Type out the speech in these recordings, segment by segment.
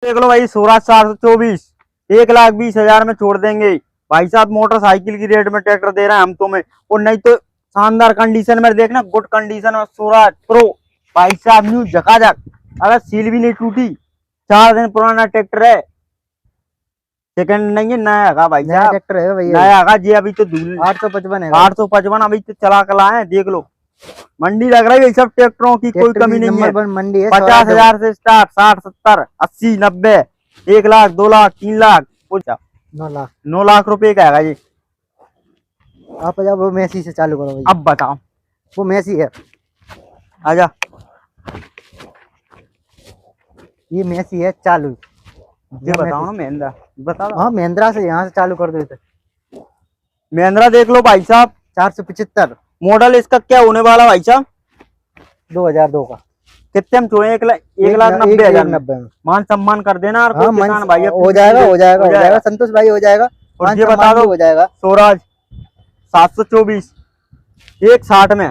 देख लो भाई, स्वराज 424 1,20,000 में छोड़ देंगे भाई साहब। मोटरसाइकिल की रेट में ट्रैक्टर दे रहे हैं हम तुम्हें, और नहीं तो शानदार कंडीशन में देखना, गुड कंडीशन में स्वराज प्रो भाई साहब, न्यू झकाझक, अगर सील भी नहीं टूटी, 4 दिन पुराना ट्रैक्टर है, सेकंड नहीं है, नया है भाई साहब, ट्रैक्टर है भैया, नया है जी। अभी तो 855 है, 855 अभी तो चला कला है, देख लो। मंडी लग रही है सब ट्रैक्टरों की, कोई कमी नहीं है। मंडी है, 50,000 से स्टार्ट, 60, 70, 80, 90, 1 लाख, 2 लाख, 3 लाख, 9 लाख रुपए का है ये। आप जब वो मेसी से चालू करो भैया। अब बताओ, वो मेसी है, आजा, ये मेसी है चालू। ये बताओ ना महिंद्रा, बताओ। हाँ महिंद्रा से, यहाँ से चालू कर देते। महिंद्रा देख लो भाई साहब, 475 मॉडल इसका क्या होने वाला भाई साहब? 2002 का। कितने में छोड़े? 1,90,000 मान सम्मान कर देना। और हाँ, किसान भाई हो जाएगा संतोष भाई, हो जाएगा। और ये बता दो, हो जाएगा स्वराज 724 1,60 में,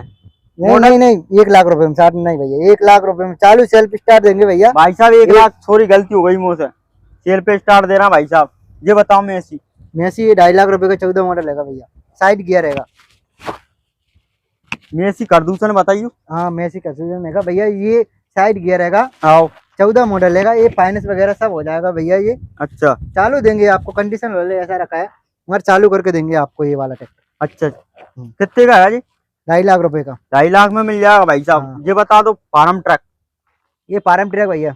नहीं 1 लाख रुपए में, 60 नहीं भैया, 1 लाख रुपए में चालू सेल्फ स्टार्ट देंगे भैया भाई साहब। 1 लाख, सॉरी गलती हो गई मुझसे, सेल पे स्टार्ट दे रहा भाई साहब। ये बताओ मेसी 2.5 लाख रुपए का 14 मॉडल है भैया, साइड गियर है। मेसी कर दूसरा बताइए। हाँ मेसी का सीजन है भैया, ये साइड गियर है, आओ 14 मॉडल है, ये फाइनेंस वगैरह सब हो जाएगा भैया। ये अच्छा, चालू देंगे आपको, कंडीशन वाले ऐसा रखा है, मगर चालू करके देंगे आपको ये वाला ट्रैक्टर। अच्छा, कितने का है जी? 2.5 लाख रुपए का। 2.5 लाख में मिल जाएगा भाई साहब। हाँ। ये बता दो फार्म ट्रक। ये फार्म ट्रैक भैया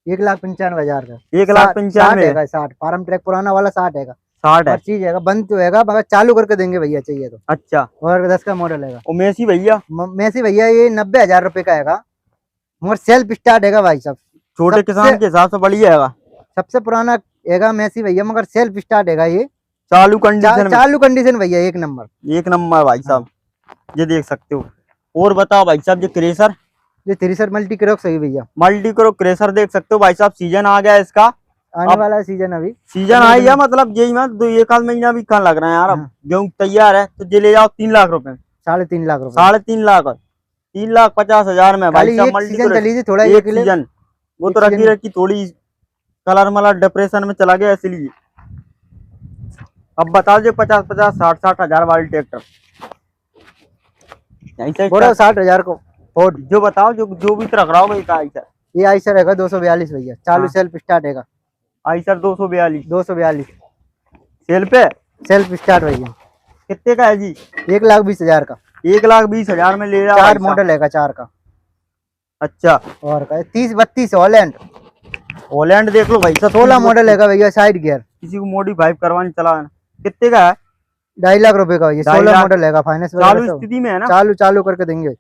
1,95,000 का। 1,95,000 60 फार्म ट्रैक पुराना वाला 60 है, 60 है। चीज है, बंद तो है मगर चालू करके देंगे भैया चाहिए तो। अच्छा, और 10 का मॉडल है। और मेसी भैया? मेसी भैया ये 90,000 रुपए का है, मगर सेल्फ स्टार्ट है भाई साहब, छोटे किसान के हिसाब से बढ़िया है। सबसे पुराना है मेसी भैया, मगर सेल्फ स्टार्ट है ये, चालू कंडीशन में। चालू कंडीशन भैया, 1 नंबर, 1 नंबर भाई साहब। ये देख सकते हो। और बताओ भाई साहब, ये क्रेशर, ये थ्रेसर मल्टी क्रॉप सही भैया, मल्टी क्रो क्रेशर देख सकते हो भाई साहब। सीजन आ गया इसका, आने वाला है सीजन। अभी सीजन आ गया, मतलब यही मैं 1 महीना भी कहाँ लग रहा है यार। अब गेहूं तैयार है तो ये ले जाओ 3 लाख रुपए, 3.5 लाख रुपए, 3.5 लाख, 3,50,000 में भाई साहब। मल्टी चली थोड़ा एक सीजन, वो तो रखी थोड़ी कलर मला डिप्रेशन में चला गया इसलिए। अब बताओ जो 50,000, 60,000 वाली ट्रैक्टर, 60,000 को फोर्ड। जो बताओ, जो भी रख रहा होगा आइसर। ये आइसर है 242 भैया, चालू सेल्फ स्टार्ट है। आइसर 242 सेल पे, सेल्फ स्टार्ट भैया। कितने का है जी? 1,20,000 का। 1,20,000 में ले जाओ। 4 मॉडल है, 4 का। अच्छा, और का 30-32 हॉलैंड देख लो भाई साहब। 16 मॉडल है भैया, साइड गियर, किसी को मॉडिफाई करवाने चला। कितने का है? 2.5 लाख रुपए का। ये 16 मॉडल है, फाइनेंस चालू स्थिति में है ना? चालू करके देंगे,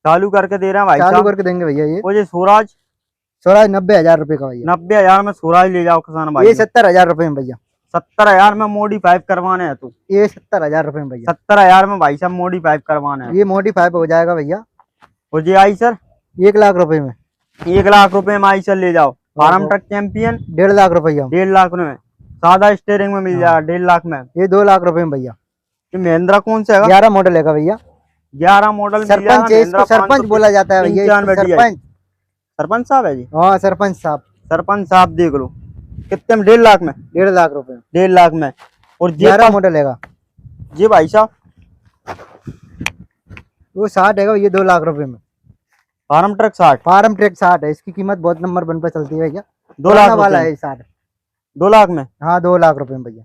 चालू करके दे रहे हैं भाई, चालू करके देंगे भैया। ये स्वराज 90,000 रुपए का भैया। 90,000 में स्वराज ले जाओ किसान भाई। ये 70,000 रुपए में भैया। 70,000 में मॉडिफाई करवाने हैं तो ये 70,000 रुपए में भैया। 70,000 में भाई साहब मॉडिफाई करवाने हैं। ये मॉडिफाई हो जाएगा भैया। और ये आई सर 1 लाख रुपए में। 1 लाख रुपए में आई सर ले जाओ। फार्म ट्रक चैंपियन 1.5 लाख रुपया। 1.5 लाख में सादा स्टेयरिंग में मिल जाएगा 1.5 लाख में। ये 2 लाख रुपए में भैया। ये महिंद्रा कौन सा है? 11 मॉडल है भैया। 11 मॉडल। सरपंच बोला जाता है भैया, सरपंच साहब है जी। हाँ सरपंच साहब देख लो कितने में? 1.5 लाख में। 1.5 लाख रुपए, 1.5 लाख में। और 11 मॉडल है जी भाई साहब, वो 60 है, ये 2 लाख रुपए में। Farm truck 60। फार्म ट्रक 60 है, इसकी कीमत बहुत नंबर 1 पे चलती है भैया। 2 लाख वाला है 60। 2 लाख में। हाँ 2 लाख रुपए में भैया।